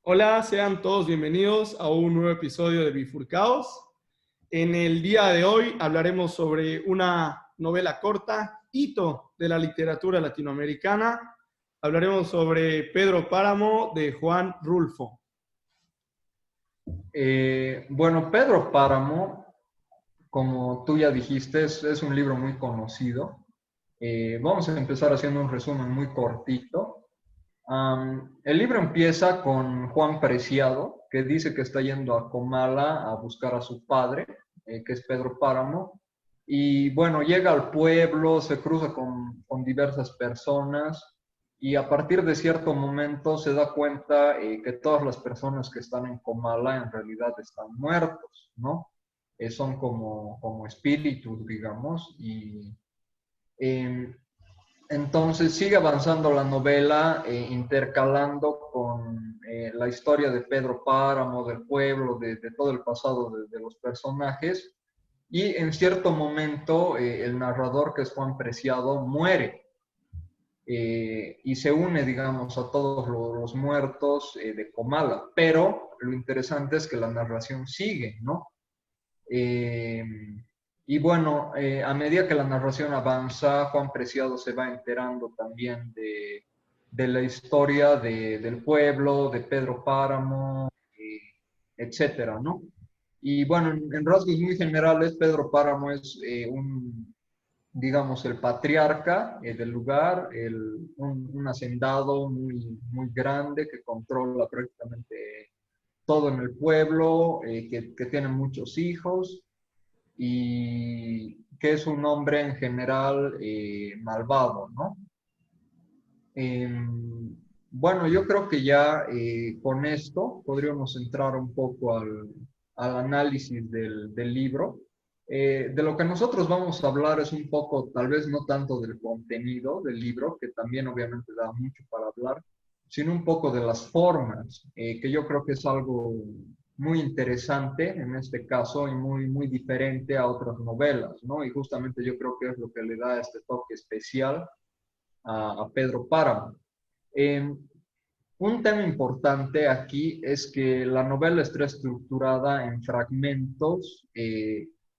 Hola, sean todos bienvenidos a un nuevo episodio de Bifurcados. En el día de hoy hablaremos sobre una novela corta, hito de la literatura latinoamericana. Hablaremos sobre Pedro Páramo de Juan Rulfo. Bueno, Pedro Páramo, como tú ya dijiste, es un libro muy conocido. Vamos a empezar haciendo un resumen muy cortito. El libro empieza con Juan Preciado, que dice que está yendo a Comala a buscar a su padre, que es Pedro Páramo. Y bueno, llega al pueblo, se cruza con diversas personas y a partir de cierto momento se da cuenta que todas las personas que están en Comala en realidad están muertos, ¿no? Son como espíritus, digamos, y eh, entonces sigue avanzando la novela, intercalando con la historia de Pedro Páramo, del pueblo, de todo el pasado de los personajes. Y en cierto momento el narrador, que es Juan Preciado, muere y se une, digamos, a todos los muertos de Comala. Pero lo interesante es que la narración sigue, ¿no? Eh, y bueno, a medida que la narración avanza, Juan Preciado se va enterando también de la historia del pueblo, de Pedro Páramo, etcétera, ¿no? Y bueno, en rasgos muy generales, Pedro Páramo es digamos, el patriarca del lugar, un hacendado muy grande que controla prácticamente todo en el pueblo, que tiene muchos hijos y que es un hombre en general malvado, ¿no? Eh, bueno, yo creo que ya con esto podríamos entrar un poco al análisis del libro. De lo que nosotros vamos a hablar es un poco, tal vez no tanto del contenido del libro, que también obviamente da mucho para hablar, sino un poco de las formas, que yo creo que es algo muy interesante en este caso y muy diferente a otras novelas, ¿no? Y justamente yo creo que es lo que le da este toque especial a Pedro Páramo. Eh, un tema importante aquí es que la novela está estructurada en fragmentos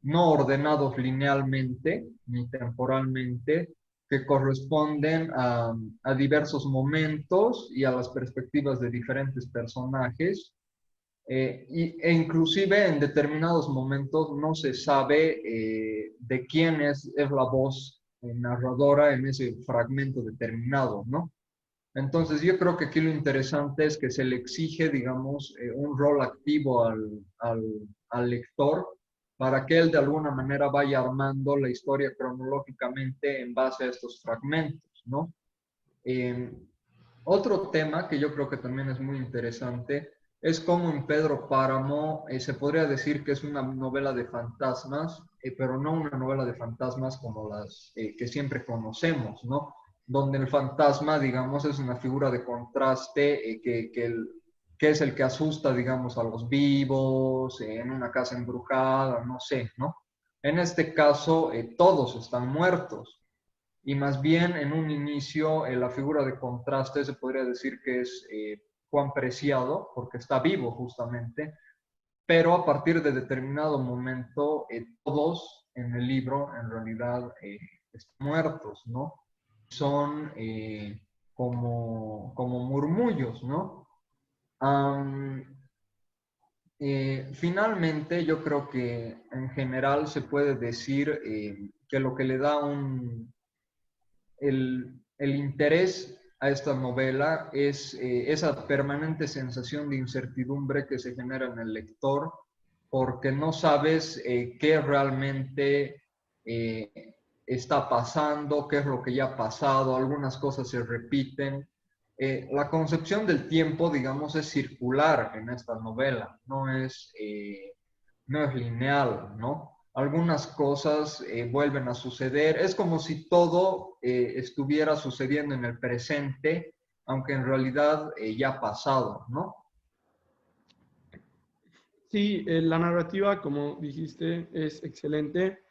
no ordenados linealmente ni temporalmente, que corresponden a diversos momentos y a las perspectivas de diferentes personajes. E inclusive en determinados momentos no se sabe de quién es la voz narradora en ese fragmento determinado, ¿no? Entonces yo creo que aquí lo interesante es que se le exige, digamos, un rol activo al lector para que él de alguna manera vaya armando la historia cronológicamente en base a estos fragmentos, ¿no? Eh, otro tema que yo creo que también es muy interesante es cómo en Pedro Páramo se podría decir que es una novela de fantasmas, pero no una novela de fantasmas como las que siempre conocemos, ¿no? Donde el fantasma, digamos, es una figura de contraste que es el que asusta, digamos, a los vivos, en una casa embrujada, no sé, ¿no? En este caso, todos están muertos y más bien en un inicio la figura de contraste se podría decir que es Juan Preciado, porque está vivo justamente, pero a partir de determinado momento todos en el libro en realidad están muertos, ¿no? Son como murmullos, ¿no? Um, Finalmente, yo creo que en general se puede decir que lo que le da el interés a esta novela es esa permanente sensación de incertidumbre que se genera en el lector porque no sabes qué realmente eh, está pasando, qué es lo que ya ha pasado, algunas cosas se repiten. La concepción del tiempo, digamos, es circular en esta novela, no es lineal, ¿no? Algunas cosas vuelven a suceder. Es como si todo estuviera sucediendo en el presente, aunque en realidad ya ha pasado, ¿no? Sí, la narrativa, como dijiste, es excelente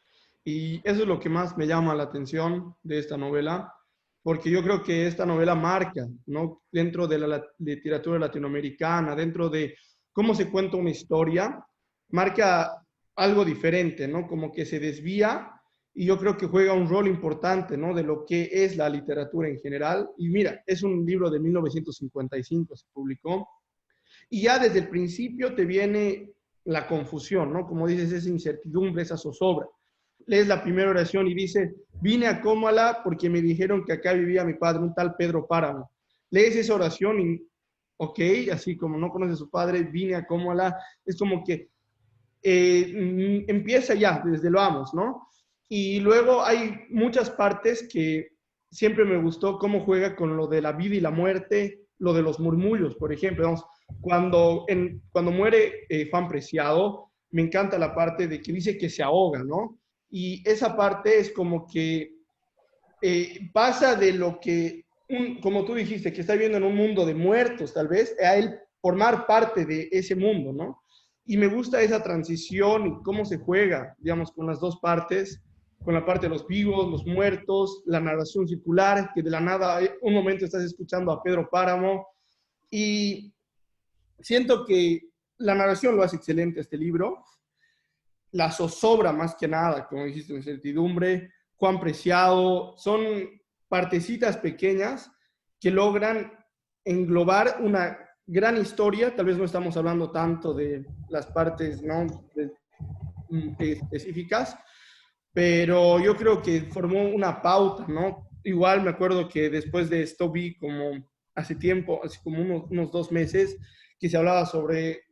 y eso es lo que más me llama la atención de esta novela. porque yo creo que esta novela marca, ¿no? Dentro de la literatura latinoamericana, dentro de cómo se cuenta una historia, marca algo diferente, ¿no? Como que se desvía y yo creo que juega un rol importante, ¿no? De lo que es la literatura en general. Y mira, es un libro de 1955, se publicó, y ya desde el principio te viene la confusión, ¿no? Como dices, esa incertidumbre, esa zozobra. Lees la primera oración y dice, vine a Cómala porque me dijeron que acá vivía mi padre, un tal Pedro Páramo. Lees esa oración y, ok, así como no conoce a su padre, vine a Cómala, es como que empieza ya, desde lo vamos, ¿no? Y luego hay muchas partes que siempre me gustó cómo juega con lo de la vida y la muerte, lo de los murmullos, por ejemplo. Vamos, cuando muere Juan Preciado, me encanta la parte de que dice que se ahoga, ¿no? Y esa parte es como que pasa de lo que, como tú dijiste, que está viviendo en un mundo de muertos, tal vez, a él formar parte de ese mundo, ¿no? Y me gusta esa transición y cómo se juega, digamos, con las dos partes, con la parte de los vivos, los muertos, la narración circular, que de la nada, un momento estás escuchando a Pedro Páramo, y siento que la narración lo hace excelente este libro, la zozobra más que nada, como dijiste, incertidumbre, Juan Preciado, son partecitas pequeñas que logran englobar una gran historia. Tal vez no estamos hablando tanto de las partes, ¿no?, específicas, pero yo creo que formó una pauta, ¿no? Igual me acuerdo que después de esto vi como hace tiempo, hace como unos 2 meses, que se hablaba sobre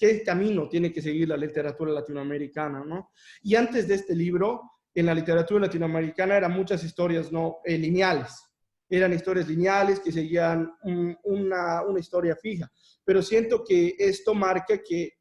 qué camino tiene que seguir la literatura latinoamericana, ¿no? Y antes de este libro, en la literatura latinoamericana eran muchas historias, ¿no?, lineales. Eran historias lineales que seguían una historia fija. Pero siento que esto marca que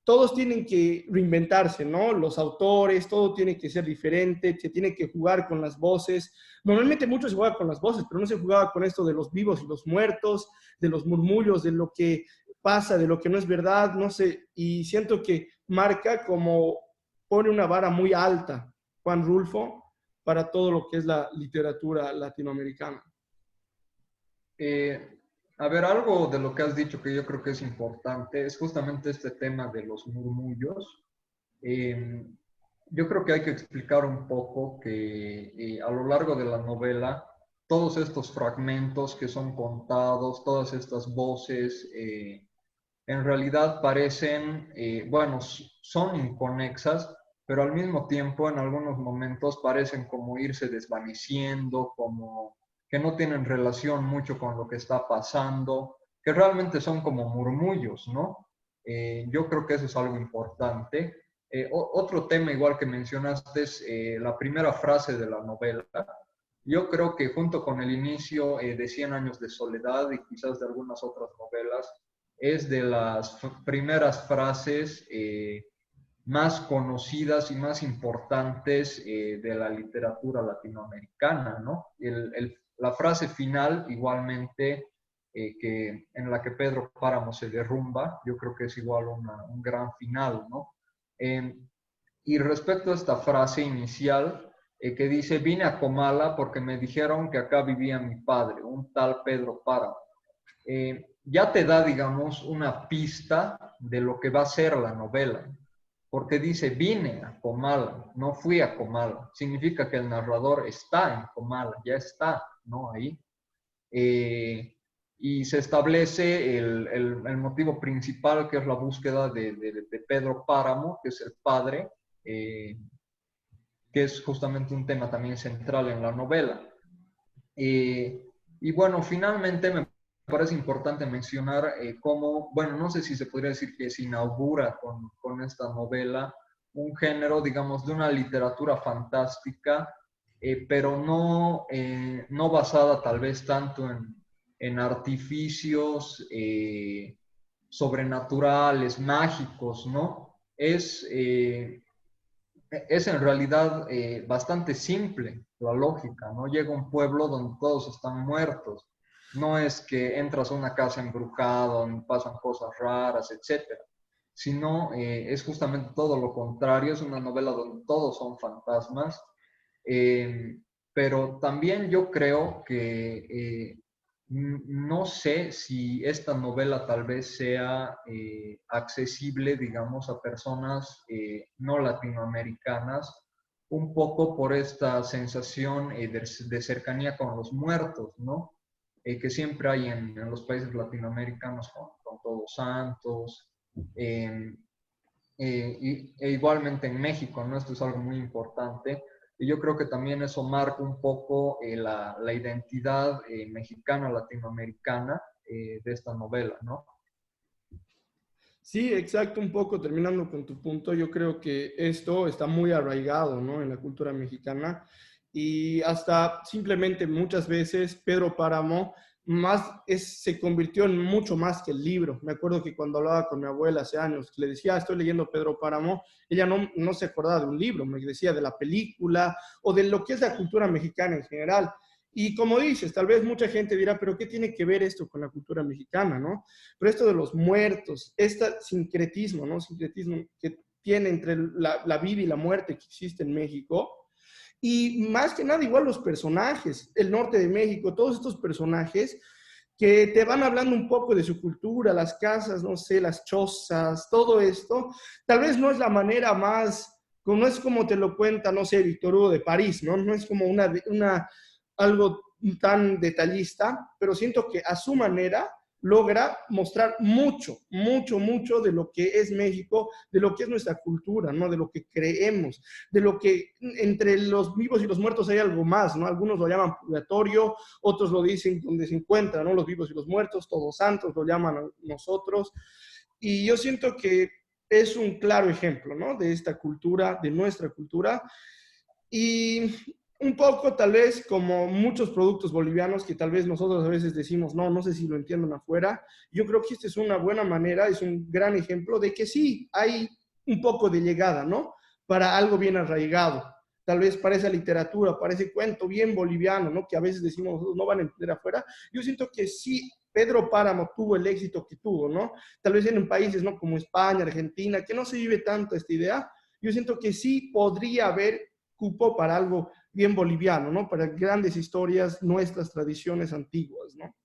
todos tienen que reinventarse, ¿no? Los autores, todo tiene que ser diferente, se tiene que jugar con las voces. Normalmente mucho se juega con las voces, pero no se jugaba con esto de los vivos y los muertos, de los murmullos, de lo que pasa, de lo que no es verdad, no sé. Y siento que marca como pone una vara muy alta Juan Rulfo para todo lo que es la literatura latinoamericana. Eh, a ver, algo de lo que has dicho que yo creo que es importante es justamente este tema de los murmullos. Eh, yo creo que hay que explicar un poco que a lo largo de la novela, todos estos fragmentos que son contados, todas estas voces, en realidad parecen, bueno, son inconexas, pero al mismo tiempo en algunos momentos parecen como irse desvaneciendo, como que no tienen relación mucho con lo que está pasando, que realmente son como murmullos, ¿no? Yo creo que eso es algo importante. Otro tema igual que mencionaste es la primera frase de la novela. Yo creo que junto con el inicio de Cien años de soledad y quizás de algunas otras novelas, es de las primeras frases más conocidas y más importantes de la literatura latinoamericana, ¿no? La frase final, igualmente, en la que Pedro Páramo se derrumba, yo creo que es igual un gran final, ¿no? Eh, y respecto a esta frase inicial, que dice, vine a Comala porque me dijeron que acá vivía mi padre, un tal Pedro Páramo. Ya te da, digamos, una pista de lo que va a ser la novela, porque dice, vine a Comala, no fui a Comala. Significa que el narrador está en Comala, ya está, ¿no? Ahí. Y se establece el motivo principal, que es la búsqueda de Pedro Páramo, que es el padre, eh, que es justamente un tema también central en la novela. Y bueno, finalmente me parece importante mencionar cómo, bueno, no sé si se podría decir que se inaugura con esta novela un género, digamos, de una literatura fantástica, pero no basada tal vez tanto en artificios sobrenaturales, mágicos, ¿no? Es en realidad bastante simple la lógica, ¿no? Llega a un pueblo donde todos están muertos. No es que entras a una casa embrujada donde pasan cosas raras, etcétera, sino es justamente todo lo contrario. Es una novela donde todos son fantasmas. pero también yo creo que no sé si esta novela tal vez sea accesible, digamos, a personas no latinoamericanas, un poco por esta sensación de cercanía con los muertos, ¿no? Que siempre hay en los países latinoamericanos con Todos Santos, eh, e igualmente en México, ¿no? Esto es algo muy importante. Y yo creo que también eso marca un poco la identidad mexicana, latinoamericana de esta novela, ¿no? Sí, exacto, un poco terminando con tu punto, yo creo que esto está muy arraigado, ¿no? En la cultura mexicana y hasta simplemente muchas veces Pedro Páramo se convirtió en mucho más que el libro. Me acuerdo que cuando hablaba con mi abuela hace años, que le decía, estoy leyendo Pedro Páramo, ella no se acordaba de un libro, me decía de la película o de lo que es la cultura mexicana en general. Y como dices, tal vez mucha gente dirá, pero ¿qué tiene que ver esto con la cultura mexicana, no? Pero esto de los muertos, este sincretismo, ¿no? Sincretismo que tiene entre la vida y la muerte que existe en México. Y más que nada, igual los personajes, el norte de México, todos estos personajes que te van hablando un poco de su cultura, las casas, no sé, las chozas, todo esto, tal vez no es la manera más, no es como te lo cuenta, no sé, Víctor Hugo de París, ¿no? No es como algo tan detallista, pero siento que a su manera logra mostrar mucho, mucho, mucho de lo que es México, de lo que es nuestra cultura, ¿no? De lo que creemos, de lo que entre los vivos y los muertos hay algo más, ¿no? Algunos lo llaman purgatorio, otros lo dicen donde se encuentran, ¿no? Los vivos y los muertos, todos santos lo llaman a nosotros. Y yo siento que es un claro ejemplo, ¿no? De esta cultura, de nuestra cultura. Y un poco tal vez como muchos productos bolivianos que tal vez nosotros a veces decimos, no, no sé si lo entienden afuera. Yo creo que esta es una buena manera, es un gran ejemplo de que sí, hay un poco de llegada, ¿no? Para algo bien arraigado. Tal vez para esa literatura, para ese cuento bien boliviano, ¿no? Que a veces decimos, no van a entender afuera. Yo siento que sí, Pedro Páramo tuvo el éxito que tuvo, ¿no? Tal vez en países, ¿no? Como España, Argentina, que no se vive tanto esta idea. Yo siento que sí podría haber cupo para algo bien boliviano, ¿no? Para grandes historias, nuestras tradiciones antiguas, ¿no?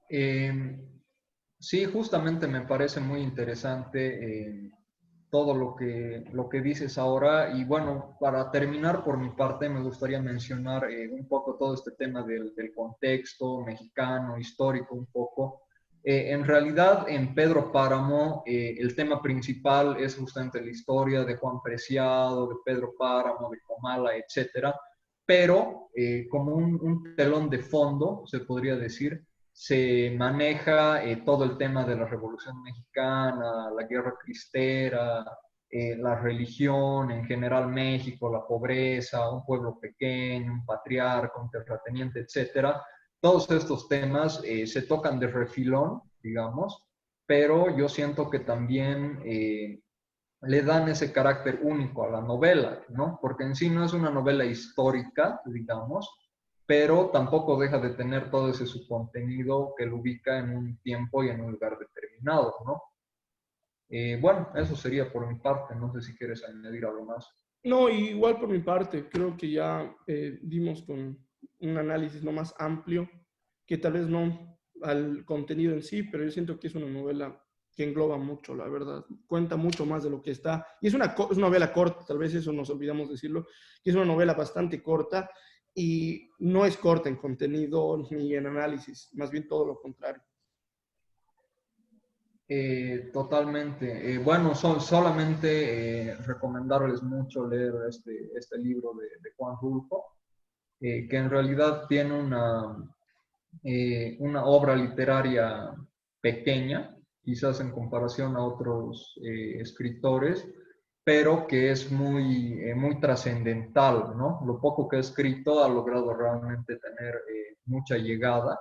Eh, sí, justamente me parece muy interesante todo lo que dices ahora. Y bueno, para terminar por mi parte, me gustaría mencionar un poco todo este tema del contexto mexicano, histórico un poco. En realidad, en Pedro Páramo, el tema principal es justamente la historia de Juan Preciado, de Pedro Páramo, de Comala, etcétera. Pero como un telón de fondo, se podría decir, se maneja todo el tema de la Revolución Mexicana, la Guerra Cristera, la religión, en general México, la pobreza, un pueblo pequeño, un patriarca, un terrateniente, etcétera. Todos estos temas se tocan de refilón, digamos, pero yo siento que también le dan ese carácter único a la novela, ¿no? Porque en sí no es una novela histórica, digamos, pero tampoco deja de tener todo ese subcontenido que lo ubica en un tiempo y en un lugar determinado, ¿no? Bueno, eso sería por mi parte, no sé si quieres añadir algo más. No, igual por mi parte, creo que ya dimos con un análisis no más amplio, que tal vez no al contenido en sí, pero yo siento que es una novela que engloba mucho, la verdad. Cuenta mucho más de lo que está. Y es una novela corta, tal vez eso nos olvidamos decirlo, que es una novela bastante corta y no es corta en contenido ni en análisis, más bien todo lo contrario. Totalmente. Bueno, solamente recomendarles mucho leer este libro de Juan Rulfo, que en realidad tiene una obra literaria pequeña, quizás en comparación a otros escritores, pero que es muy trascendental, ¿no? Lo poco que ha escrito ha logrado realmente tener mucha llegada.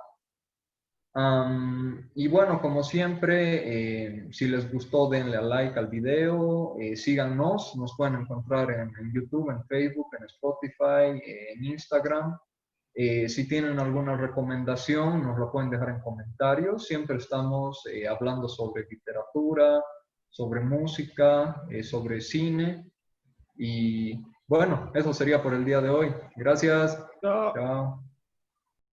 Y bueno, como siempre, si les gustó, denle a like al video, síganos, nos pueden encontrar en YouTube, en Facebook, en Spotify, en Instagram. Si tienen alguna recomendación, nos lo pueden dejar en comentarios. Siempre estamos hablando sobre literatura, sobre música, sobre cine. Y Bueno, eso sería por el día de hoy. Gracias. Chao. Chao.